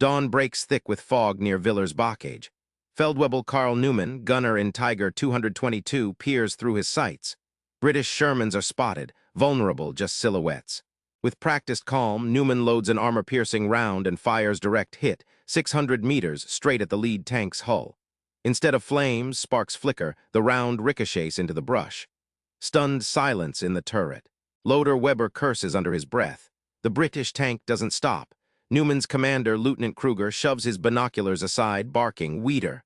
Dawn breaks thick with fog near Villers-Bocage. Feldwebel Carl Newman, gunner in Tiger 222, peers through his sights. British Shermans are spotted, vulnerable, just silhouettes. With practiced calm, Newman loads an armor-piercing round and fires direct hit, 600 meters, straight at the lead tank's hull. Instead of flames, sparks flicker, the round ricochets into the brush. Stunned silence in the turret. Loader Weber curses under his breath. The British tank doesn't stop. Newman's commander, Lieutenant Kruger, shoves his binoculars aside, barking, "Weeder."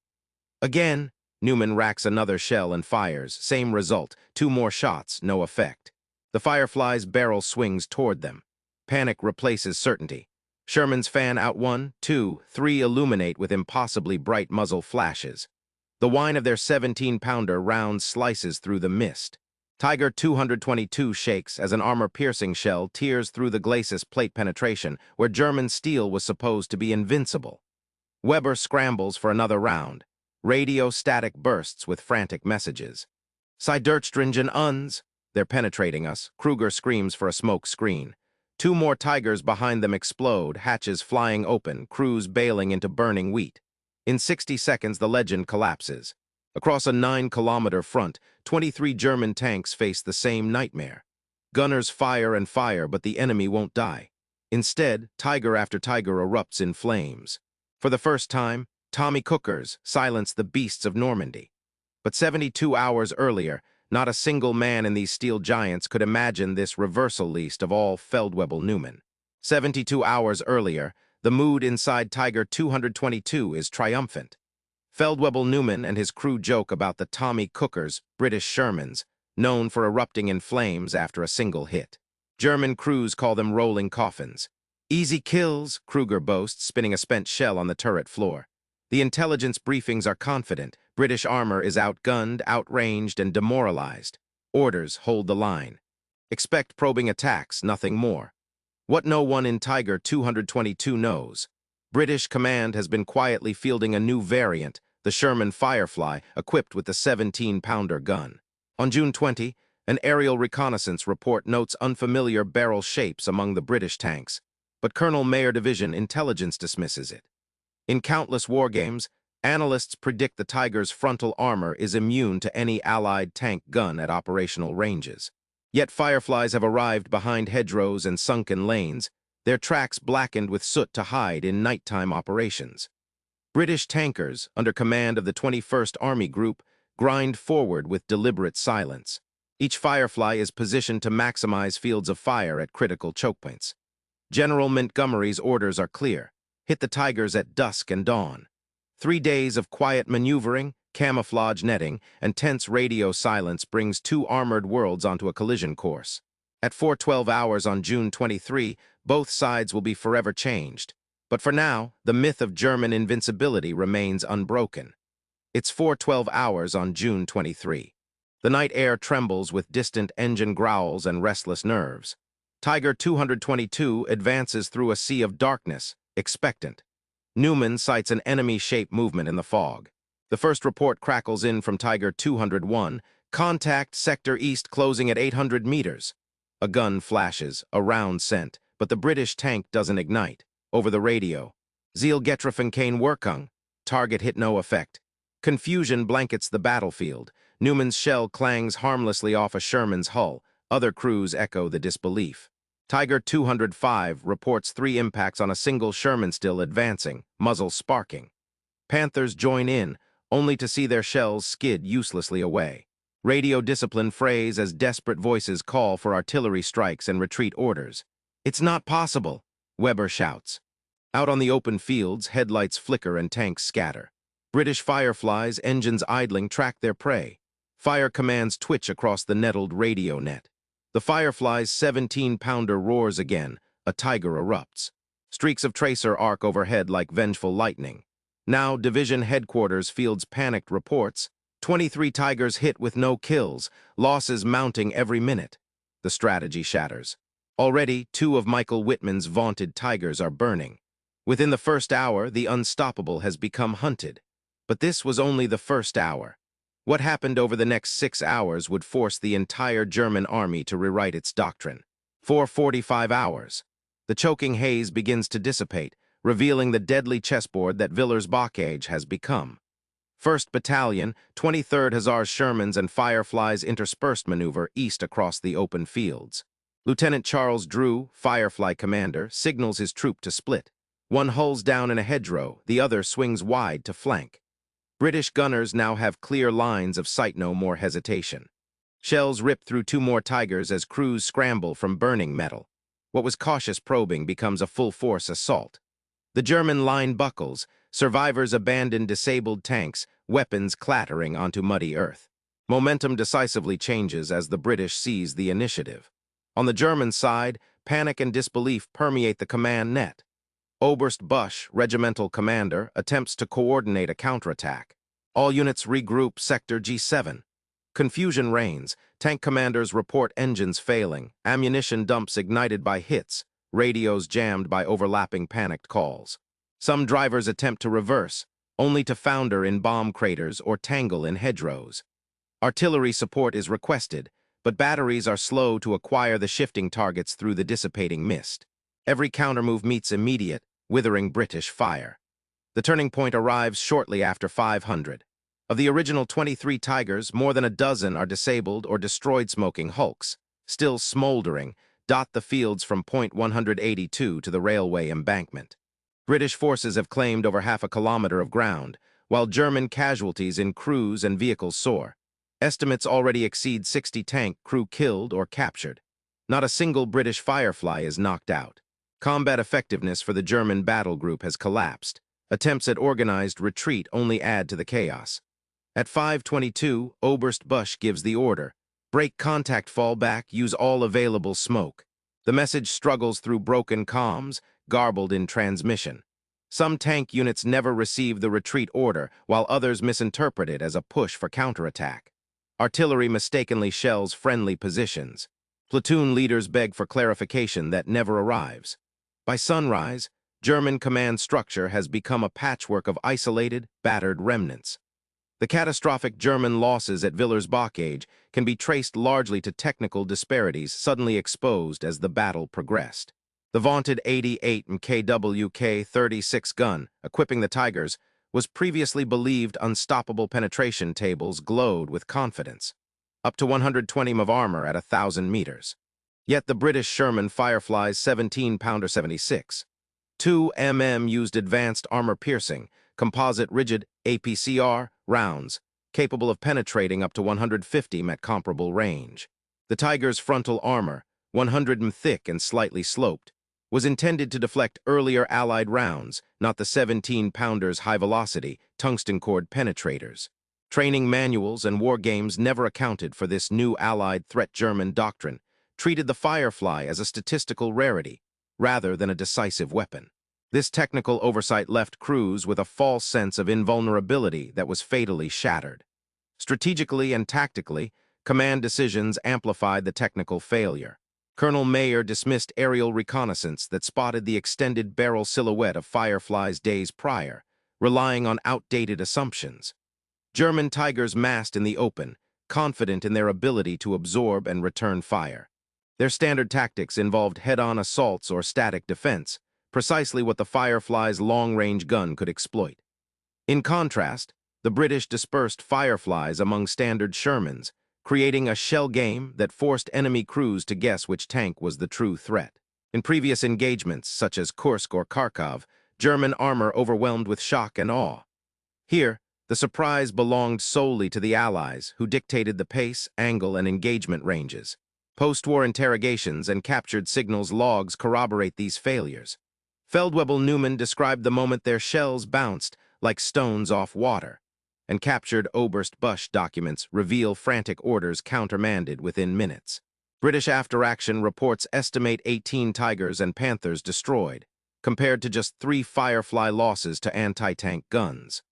Again, Newman racks another shell and fires. Same result. 2 more shots, no effect. The Firefly's barrel swings toward them. Panic replaces certainty. Sherman's fan out 1, 2, 3 illuminate with impossibly bright muzzle flashes. The whine of their 17-pounder round slices through the mist. Tiger 222 shakes as an armor-piercing shell tears through the glacis plate penetration where German steel was supposed to be invincible. Weber scrambles for another round. Radio static bursts with frantic messages. "Sidertstringen uns!" They're penetrating us. Kruger screams for a smoke screen. 2 more Tigers behind them explode, hatches flying open, crews bailing into burning wheat. In 60 seconds, the legend collapses. Across a 9-kilometer front, 23 German tanks face the same nightmare. Gunners fire and fire, but the enemy won't die. Instead, Tiger after Tiger erupts in flames. For the first time, Tommy Cookers silence the beasts of Normandy. But 72 hours earlier, not a single man in these steel giants could imagine this reversal, least of all Feldwebel Newman. 72 hours earlier, the mood inside Tiger 222 is triumphant. Feldwebel Newman and his crew joke about the Tommy Cookers, British Shermans, known for erupting in flames after a single hit. German crews call them rolling coffins. "Easy kills," Kruger boasts, spinning a spent shell on the turret floor. The intelligence briefings are confident. British armor is outgunned, outranged, and demoralized. Orders hold the line. Expect probing attacks, nothing more. What no one in Tiger 222 knows. British command has been quietly fielding a new variant, the Sherman Firefly, equipped with the 17-pounder gun. On June 20, an aerial reconnaissance report notes unfamiliar barrel shapes among the British tanks, but Colonel Mayer Division Intelligence dismisses it. In countless wargames, analysts predict the Tiger's frontal armor is immune to any Allied tank gun at operational ranges. Yet Fireflies have arrived behind hedgerows and sunken lanes, their tracks blackened with soot to hide in nighttime operations. British tankers, under command of the 21st Army Group, grind forward with deliberate silence. Each Firefly is positioned to maximize fields of fire at critical chokepoints. General Montgomery's orders are clear. Hit the Tigers at dusk and dawn. 3 days of quiet maneuvering, camouflage netting, and tense radio silence brings 2 armored worlds onto a collision course. At 4:12 hours on June 23, both sides will be forever changed. But for now, the myth of German invincibility remains unbroken. It's 4:12 hours on June 23. The night air trembles with distant engine growls and restless nerves. Tiger 222 advances through a sea of darkness, expectant. Newman sights an enemy-shaped movement in the fog. The first report crackles in from Tiger 201, "Contact sector east closing at 800 meters. A gun flashes, a round sent, but the British tank doesn't ignite. Over the radio, "Ziel getroffen keine Wirkung." Target hit no effect. Confusion blankets the battlefield. Newman's shell clangs harmlessly off a Sherman's hull. Other crews echo the disbelief. Tiger 205 reports 3 impacts on a single Sherman still advancing, muzzle sparking. Panthers join in, only to see their shells skid uselessly away. Radio discipline frays as desperate voices call for artillery strikes and retreat orders. "It's not possible," Weber shouts. Out on the open fields, headlights flicker and tanks scatter. British Fireflies, engines idling, track their prey. Fire commands twitch across the nettled radio net. The Firefly's 17-pounder roars again. A Tiger erupts. Streaks of tracer arc overhead like vengeful lightning. Now, division headquarters fields panicked reports. 23 Tigers hit with no kills, losses mounting every minute. The strategy shatters. Already, 2 of Michael Whitman's vaunted Tigers are burning. Within the first hour, the unstoppable has become hunted. But this was only the first hour. What happened over the next 6 hours would force the entire German army to rewrite its doctrine. 4:45 hours. The choking haze begins to dissipate. revealing the deadly chessboard that Villers-Bocage has become. 1st Battalion, 23rd Hussars Shermans and Fireflies interspersed maneuver east across the open fields. Lieutenant Charles Drew, Firefly commander, signals his troop to split. One hulls down in a hedgerow, the other swings wide to flank. British gunners now have clear lines of sight, no more hesitation. Shells rip through 2 more Tigers as crews scramble from burning metal. What was cautious probing becomes a full-force assault. The German line buckles, survivors abandon disabled tanks, weapons clattering onto muddy earth. Momentum decisively changes as the British seize the initiative. On the German side, panic and disbelief permeate the command net. Oberst Busch, regimental commander, attempts to coordinate a counterattack. All units regroup Sector G7. Confusion reigns. Tank commanders report engines failing, ammunition dumps ignited by hits, radios jammed by overlapping panicked calls. Some drivers attempt to reverse, only to founder in bomb craters or tangle in hedgerows. Artillery support is requested, but batteries are slow to acquire the shifting targets through the dissipating mist. Every countermove meets immediate, withering British fire. The turning point arrives shortly after 500. Of the original 23 Tigers, more than a dozen are disabled or destroyed. Smoking hulks, still smoldering, dot the fields from point 182 to the railway embankment. British forces have claimed over half a kilometer of ground, while German casualties in crews and vehicles soar. Estimates already exceed 60 tank crew killed or captured. Not a single British Firefly is knocked out. Combat effectiveness for the German battle group has collapsed. Attempts at organized retreat only add to the chaos. At 5:22, Oberst Busch gives the order. Break contact, fall back, use all available smoke. The message struggles through broken comms, garbled in transmission. Some tank units never receive the retreat order, while others misinterpret it as a push for counterattack. Artillery mistakenly shells friendly positions. Platoon leaders beg for clarification that never arrives. By sunrise, German command structure has become a patchwork of isolated, battered remnants. The catastrophic German losses at Villers-Bocage can be traced largely to technical disparities suddenly exposed as the battle progressed. The vaunted 88 MKW K-36 gun, equipping the Tigers, was previously believed unstoppable. Penetration tables glowed with confidence. Up to 120 of armor at 1,000 meters. Yet the British Sherman Firefly's 17-pounder 76. 2 mm used advanced armor-piercing, composite rigid APCR rounds, capable of penetrating up to 150 m at comparable range. The Tiger's frontal armor, 100 mm thick and slightly sloped, was intended to deflect earlier Allied rounds, not the 17-pounder's high-velocity, tungsten-cord penetrators. Training manuals and war games never accounted for this new Allied threat. German doctrine treated the Firefly as a statistical rarity, rather than a decisive weapon. This technical oversight left crews with a false sense of invulnerability that was fatally shattered. Strategically and tactically, command decisions amplified the technical failure. Colonel Mayer dismissed aerial reconnaissance that spotted the extended barrel silhouette of Fireflies days prior, relying on outdated assumptions. German Tigers massed in the open, confident in their ability to absorb and return fire. Their standard tactics involved head-on assaults or static defense, precisely what the Firefly's long-range gun could exploit. In contrast, the British dispersed Fireflies among standard Shermans, creating a shell game that forced enemy crews to guess which tank was the true threat. In previous engagements, such as Kursk or Kharkov, German armor overwhelmed with shock and awe. Here, the surprise belonged solely to the Allies, who dictated the pace, angle, and engagement ranges. Post-war interrogations and captured signals logs corroborate these failures. Feldwebel Neumann described the moment their shells bounced like stones off water, and captured Oberst Busch documents reveal frantic orders countermanded within minutes. British after-action reports estimate 18 Tigers and Panthers destroyed, compared to just 3 Firefly losses to anti-tank guns.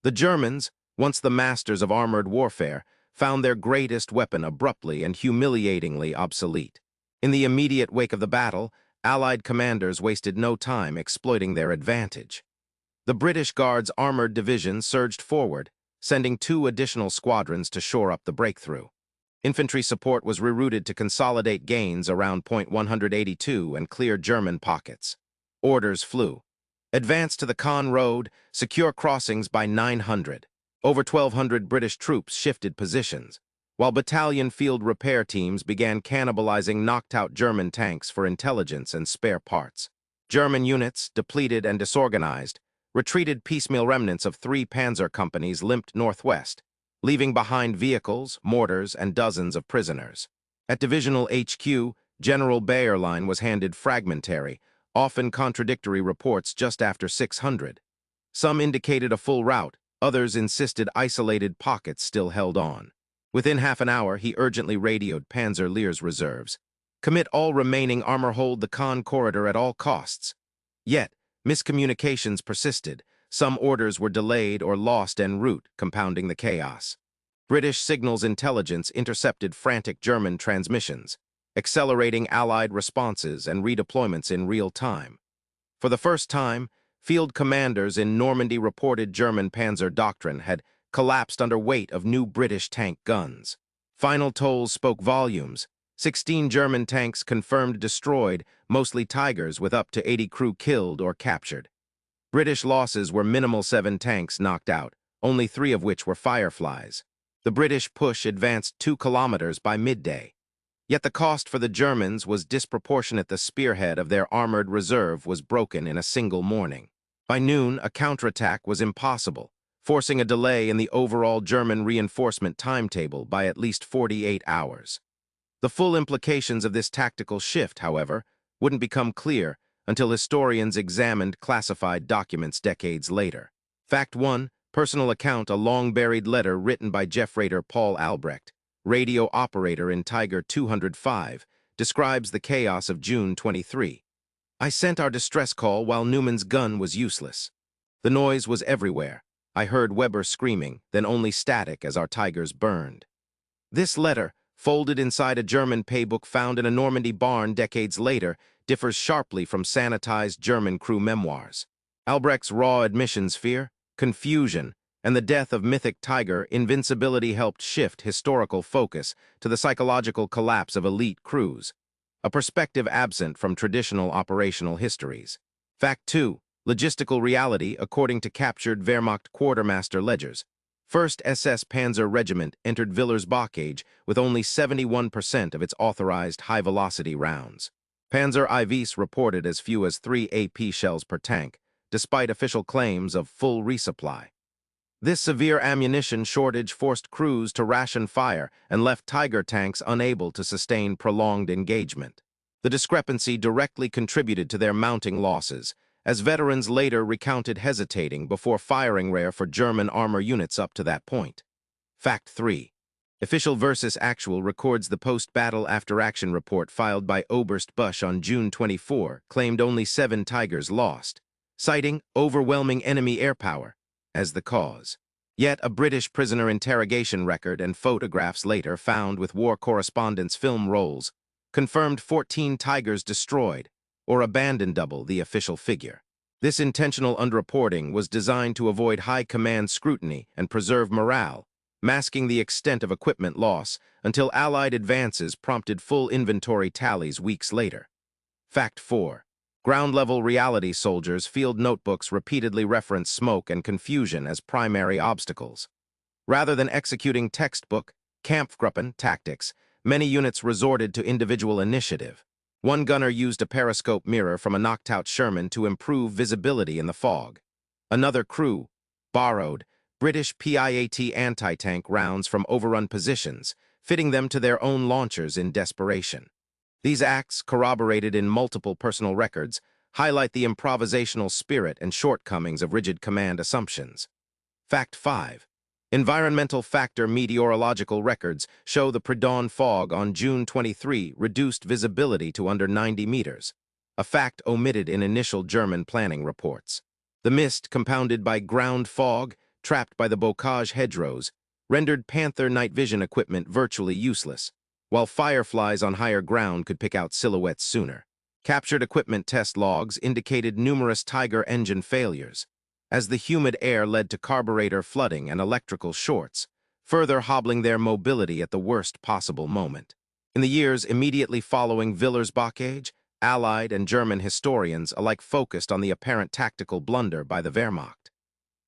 The Germans, once the masters of armored warfare, found their greatest weapon abruptly and humiliatingly obsolete. In the immediate wake of the battle, Allied commanders wasted no time exploiting their advantage. The British Guards' armored division surged forward, sending 2 additional squadrons to shore up the breakthrough. Infantry support was rerouted to consolidate gains around point 182 and clear German pockets. Orders flew. Advance to the Khan Road, secure crossings by 900. Over 1,200 British troops shifted positions, while battalion field repair teams began cannibalizing knocked-out German tanks for intelligence and spare parts. German units, depleted and disorganized, retreated. Piecemeal remnants of 3 Panzer companies limped northwest, leaving behind vehicles, mortars, and dozens of prisoners. At Divisional HQ, General Bayerlein was handed fragmentary, often contradictory reports just after 600. Some indicated a full rout, others insisted isolated pockets still held on. Within half an hour, he urgently radioed Panzer Lehr's reserves. Commit all remaining armor, hold the Khan corridor at all costs. Yet, miscommunications persisted. Some orders were delayed or lost en route, compounding the chaos. British signals intelligence intercepted frantic German transmissions, accelerating Allied responses and redeployments in real time. For the first time, field commanders in Normandy reported German Panzer doctrine had collapsed under weight of new British tank guns. Final tolls spoke volumes. 16 German tanks confirmed destroyed, mostly Tigers with up to 80 crew killed or captured. British losses were minimal: 7 tanks knocked out, only 3 of which were Fireflies. The British push advanced 2 kilometers by midday. Yet the cost for the Germans was disproportionate. The spearhead of their armored reserve was broken in a single morning. By noon, a counterattack was impossible, forcing a delay in the overall German reinforcement timetable by at least 48 hours. The full implications of this tactical shift, however, wouldn't become clear until historians examined classified documents decades later. Fact 1. Personal account: a long-buried letter written by Jeff Rader Paul Albrecht, radio operator in Tiger 205, describes the chaos of June 23. I sent our distress call while Newman's gun was useless. The noise was everywhere. I heard Weber screaming, then only static as our Tigers burned. This letter, folded inside a German paybook found in a Normandy barn decades later, differs sharply from sanitized German crew memoirs. Albrecht's raw admissions: fear, confusion, and the death of mythic Tiger invincibility helped shift historical focus to the psychological collapse of elite crews, a perspective absent from traditional operational histories. Fact 2. Logistical reality: according to captured Wehrmacht quartermaster ledgers, 1st SS Panzer Regiment entered Villers-Bocage with only 71% of its authorized high-velocity rounds. Panzer IVs reported as few as 3 AP shells per tank, despite official claims of full resupply. This severe ammunition shortage forced crews to ration fire and left Tiger tanks unable to sustain prolonged engagement. The discrepancy directly contributed to their mounting losses, as veterans later recounted hesitating before firing rare for German armor units up to that point. Fact 3. Official versus actual records: the post-battle after-action report filed by Oberst Busch on June 24 claimed only 7 Tigers lost, citing overwhelming enemy air power as the cause. Yet a British prisoner interrogation record and photographs later found with war correspondence film rolls confirmed 14 Tigers destroyed or abandoned, double the official figure. This intentional underreporting was designed to avoid high command scrutiny and preserve morale, masking the extent of equipment loss until Allied advances prompted full inventory tallies weeks later. Fact 4. Ground-level reality: soldiers' field notebooks repeatedly reference smoke and confusion as primary obstacles. Rather than executing textbook Kampfgruppen tactics, many units resorted to individual initiative. One gunner used a periscope mirror from a knocked-out Sherman to improve visibility in the fog. Another crew borrowed British PIAT anti-tank rounds from overrun positions, fitting them to their own launchers in desperation. These acts, corroborated in multiple personal records, highlight the improvisational spirit and shortcomings of rigid command assumptions. Fact 5. Environmental factor: meteorological records show the pre-dawn fog on June 23 reduced visibility to under 90 meters, a fact omitted in initial German planning reports. The mist, compounded by ground fog trapped by the Bocage hedgerows, rendered Panther night vision equipment virtually useless, while Fireflies on higher ground could pick out silhouettes sooner. Captured equipment test logs indicated numerous Tiger engine failures, as the humid air led to carburetor flooding and electrical shorts, further hobbling their mobility at the worst possible moment. In the years immediately following Villers-Bocage, Allied and German historians alike focused on the apparent tactical blunder by the Wehrmacht.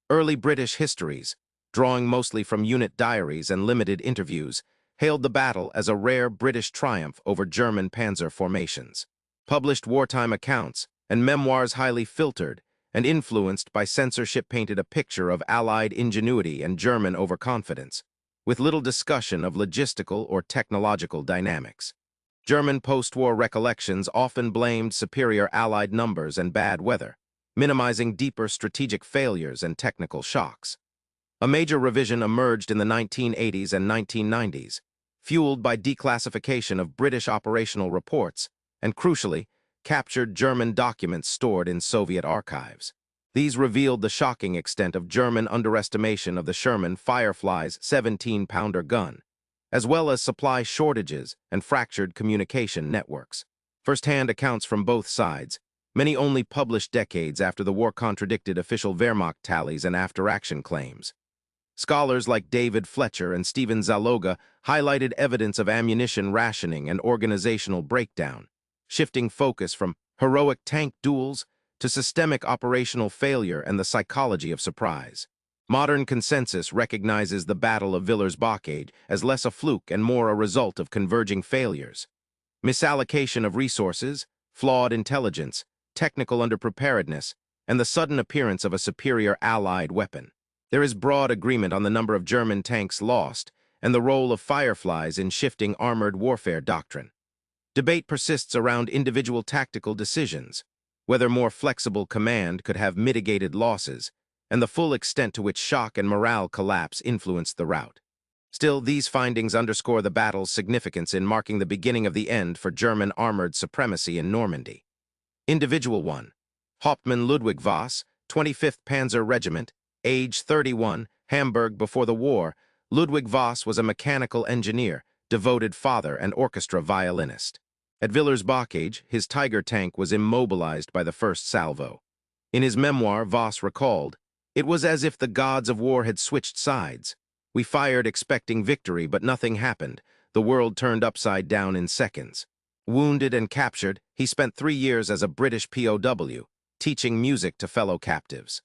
Early British histories, drawing mostly from unit diaries and limited interviews, hailed the battle as a rare British triumph over German panzer formations. Published wartime accounts and memoirs highly filtered and influenced by censorship painted a picture of Allied ingenuity and German overconfidence, with little discussion of logistical or technological dynamics. German post-war recollections often blamed superior Allied numbers and bad weather, minimizing deeper strategic failures and technical shocks. A major revision emerged in the 1980s and 1990s, fueled by declassification of British operational reports and, crucially, captured German documents stored in Soviet archives. These revealed the shocking extent of German underestimation of the Sherman Firefly's 17-pounder gun, as well as supply shortages and fractured communication networks. First-hand accounts from both sides, many only published decades after the war, contradicted official Wehrmacht tallies and after-action claims. Scholars like David Fletcher and Stephen Zaloga highlighted evidence of ammunition rationing and organizational breakdown, shifting focus from heroic tank duels to systemic operational failure and the psychology of surprise. Modern consensus recognizes the Battle of Villers-Bocage as less a fluke and more a result of converging failures. Misallocation of resources, flawed intelligence, technical underpreparedness, and the sudden appearance of a superior Allied weapon. There is broad agreement on the number of German tanks lost and the role of Fireflies in shifting armored warfare doctrine. Debate persists around individual tactical decisions, whether more flexible command could have mitigated losses, and the full extent to which shock and morale collapse influenced the rout. Still, these findings underscore the battle's significance in marking the beginning of the end for German armored supremacy in Normandy. Individual 1. Hauptmann Ludwig Voss, 25th Panzer Regiment, age 31, Hamburg. Before the war, Ludwig Voss was a mechanical engineer, devoted father, and orchestra violinist. At Villers-Bocage, his Tiger tank was immobilized by the first salvo. In his memoir, Voss recalled, "It was as if the gods of war had switched sides. We fired expecting victory, but nothing happened. The world turned upside down in seconds." Wounded and captured, he spent 3 years as a British POW, teaching music to fellow captives.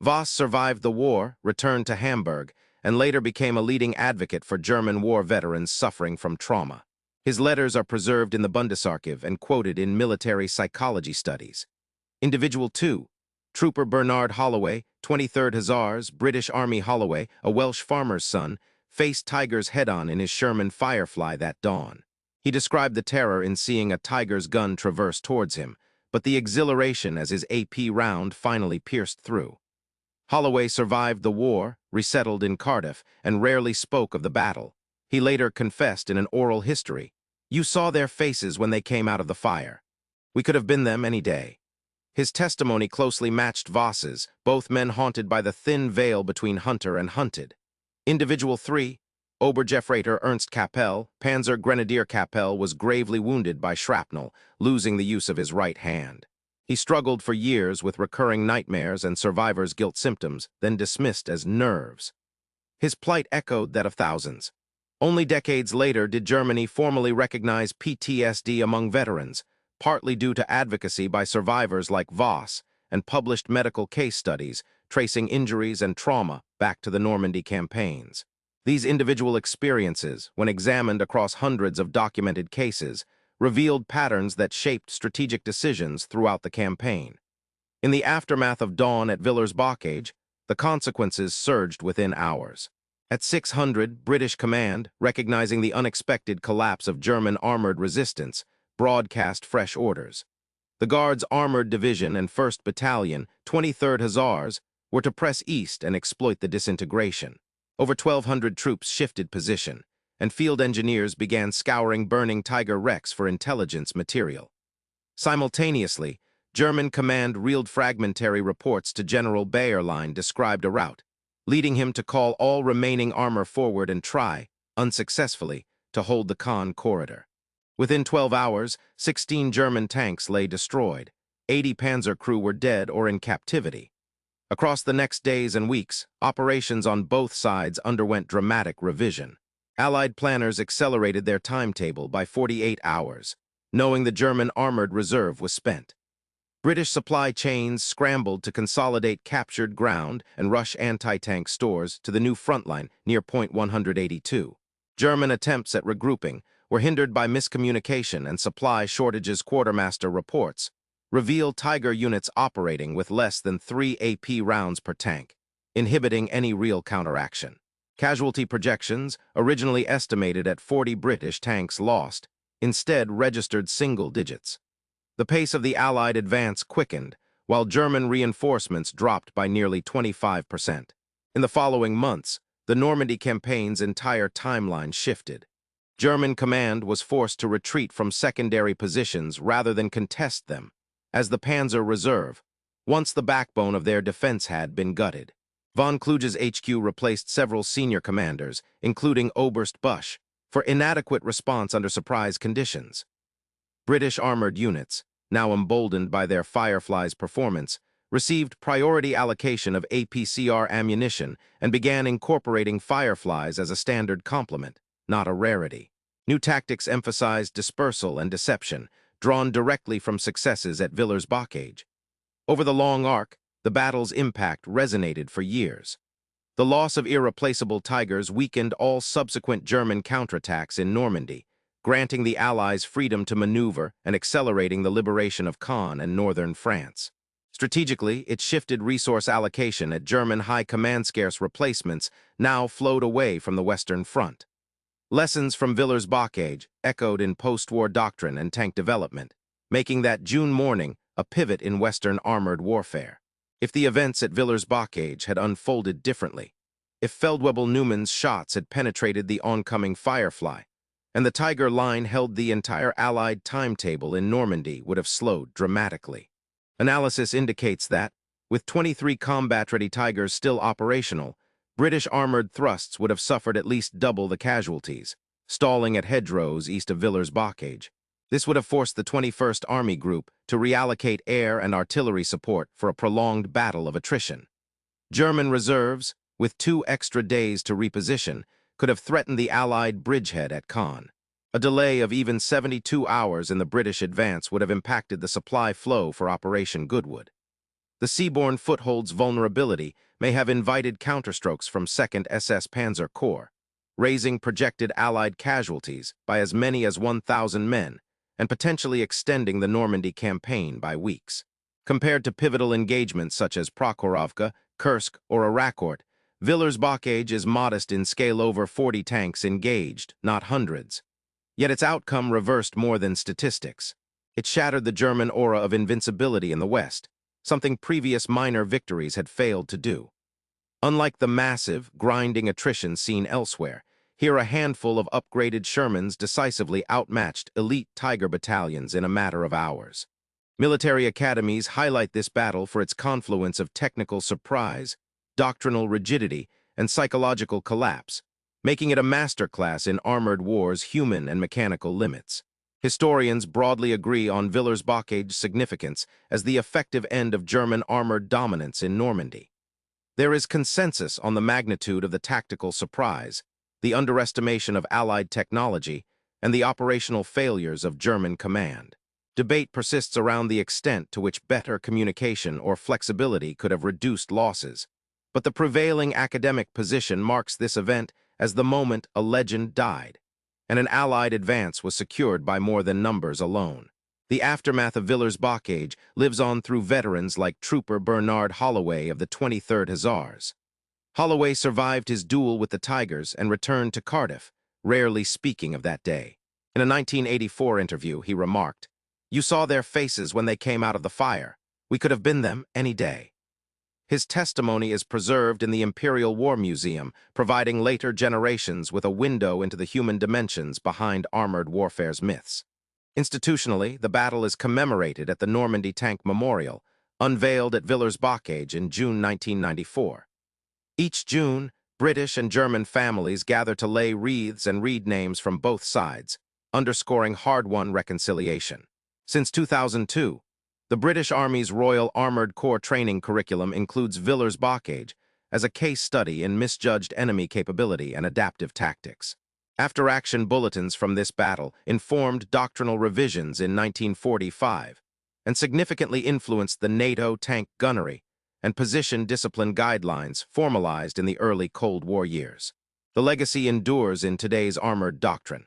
Voss survived the war, returned to Hamburg, and later became a leading advocate for German war veterans suffering from trauma. His letters are preserved in the Bundesarchiv and quoted in military psychology studies. Individual 2. Trooper Bernard Holloway, 23rd Hussars, British Army. Holloway, a Welsh farmer's son, faced tigers head-on in his Sherman Firefly that dawn. He described the terror in seeing a tiger's gun traverse towards him, but the exhilaration as his AP round finally pierced through. Holloway survived the war, resettled in Cardiff, and rarely spoke of the battle. He later confessed in an oral history, "You saw their faces when they came out of the fire. We could have been them any day." His testimony closely matched Voss's, both men haunted by the thin veil between hunter and hunted. Individual 3, Oberjefreiter Ernst Kapell, Panzer Grenadier Kapell, was gravely wounded by shrapnel, losing the use of his right hand. He struggled for years with recurring nightmares and survivor's guilt symptoms, then dismissed as nerves. His plight echoed that of thousands. Only decades later did Germany formally recognize PTSD among veterans, partly due to advocacy by survivors like Voss and published medical case studies tracing injuries and trauma back to the Normandy campaigns. These individual experiences, when examined across hundreds of documented cases, revealed patterns that shaped strategic decisions throughout the campaign. In the aftermath of dawn at Villers-Bocage, the consequences surged within hours. At 600, British command, recognizing the unexpected collapse of German armored resistance, broadcast fresh orders. The Guards Armored Division and 1st Battalion, 23rd Hussars, were to press east and exploit the disintegration. Over 1,200 troops shifted position, and field engineers began scouring burning Tiger wrecks for intelligence material. Simultaneously, German command reeled fragmentary reports to General Bayerlein described a rout, leading him to call all remaining armor forward and try, unsuccessfully, to hold the Caen corridor. Within 12 hours, 16 German tanks lay destroyed. 80 Panzer crew were dead or in captivity. Across the next days and weeks, operations on both sides underwent dramatic revision. Allied planners accelerated their timetable by 48 hours. knowing the German armored reserve was spent. British supply chains scrambled to consolidate captured ground and rush anti-tank stores to the new front line near Point 182. German attempts at regrouping were hindered by miscommunication and supply shortages. Quartermaster reports reveal Tiger units operating with less than 3 AP rounds per tank, inhibiting any real counteraction. Casualty projections, originally estimated at 40 British tanks lost, instead registered single digits. The pace of the Allied advance quickened, while German reinforcements dropped by nearly 25%. In the following months, the Normandy campaign's entire timeline shifted. German command was forced to retreat from secondary positions rather than contest them, as the Panzer Reserve, once the backbone of their defense, had been gutted. Von Kluge's HQ replaced several senior commanders, including Oberst Busch, for inadequate response under surprise conditions. British armored units, now emboldened by their Firefly's performance, received priority allocation of APCR ammunition and began incorporating Fireflies as a standard complement, not a rarity. New tactics emphasized dispersal and deception, drawn directly from successes at Villers-Bocage. Over the long arc, the battle's impact resonated for years. The loss of irreplaceable Tigers weakened all subsequent German counterattacks in Normandy, granting the Allies freedom to maneuver and accelerating the liberation of Caen and northern France. Strategically, it shifted resource allocation at German high command. Scarce replacements now flowed away from the Western Front. Lessons from Villers-Bocage echoed in post-war doctrine and tank development, making that June morning a pivot in Western armored warfare. If the events at Villers-Bocage had unfolded differently, if Feldwebel-Neumann's shots had penetrated the oncoming Firefly, and the Tiger line held the entire Allied timetable in Normandy would have slowed dramatically. Analysis indicates that, with 23 combat-ready Tigers still operational, British armored thrusts would have suffered at least double the casualties, stalling at hedgerows east of Villers-Bocage. This would have forced the 21st Army Group to reallocate air and artillery support for a prolonged battle of attrition. German reserves, with 2 extra days to reposition, could have threatened the Allied bridgehead at Caen. A delay of even 72 hours in the British advance would have impacted the supply flow for Operation Goodwood. The seaborne foothold's vulnerability may have invited counterstrokes from 2nd SS Panzer Corps, raising projected Allied casualties by as many as 1,000 men and potentially extending the Normandy campaign by weeks. Compared to pivotal engagements such as Prokhorovka, Kursk, or Aracourt, Villers-Bocage is modest in scale. Over 40 tanks engaged, not hundreds. Yet its outcome reversed more than statistics. It shattered the German aura of invincibility in the West, something previous minor victories had failed to do. Unlike the massive, grinding attrition seen elsewhere, here a handful of upgraded Shermans decisively outmatched elite Tiger battalions in a matter of hours. Military academies highlight this battle for its confluence of technical surprise, doctrinal rigidity, and psychological collapse, making it a masterclass in armored war's human and mechanical limits. Historians broadly agree on Villers-Bocage's significance as the effective end of German armored dominance in Normandy. There is consensus on the magnitude of the tactical surprise, the underestimation of Allied technology, and the operational failures of German command. Debate persists around the extent to which better communication or flexibility could have reduced losses, but the prevailing academic position marks this event as the moment a legend died, and an Allied advance was secured by more than numbers alone. The aftermath of Villers-Bocage lives on through veterans like Trooper Bernard Holloway of the 23rd Hussars. Holloway survived his duel with the Tigers and returned to Cardiff, rarely speaking of that day. In a 1984 interview, he remarked, "You saw their faces when they came out of the fire. We could have been them any day." His testimony is preserved in the Imperial War Museum, providing later generations with a window into the human dimensions behind armored warfare's myths. Institutionally, the battle is commemorated at the Normandy Tank Memorial, unveiled at Villers-Bocage in June 1994. Each June, British and German families gather to lay wreaths and read names from both sides, underscoring hard-won reconciliation. Since 2002, the British Army's Royal Armoured Corps training curriculum includes Villers-Bocage as a case study in misjudged enemy capability and adaptive tactics. After-action bulletins from this battle informed doctrinal revisions in 1945 and significantly influenced the NATO tank gunnery and position discipline guidelines formalized in the early Cold War years. The legacy endures in today's armored doctrine.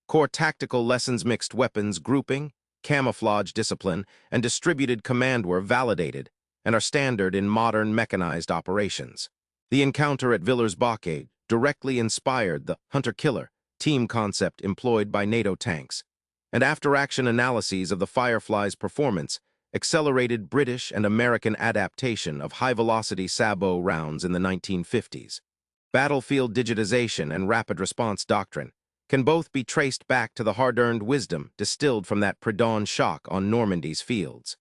Core tactical lessons, mixed weapons grouping, camouflage discipline, and distributed command were validated and are standard in modern mechanized operations. The encounter at Villers-Bocage directly inspired the hunter-killer team concept employed by NATO tanks, and after-action analyses of the Firefly's performance accelerated British and American adaptation of high-velocity sabot rounds in the 1950s. Battlefield digitization and rapid response doctrine can both be traced back to the hard-earned wisdom distilled from that pre-dawn shock on Normandy's fields.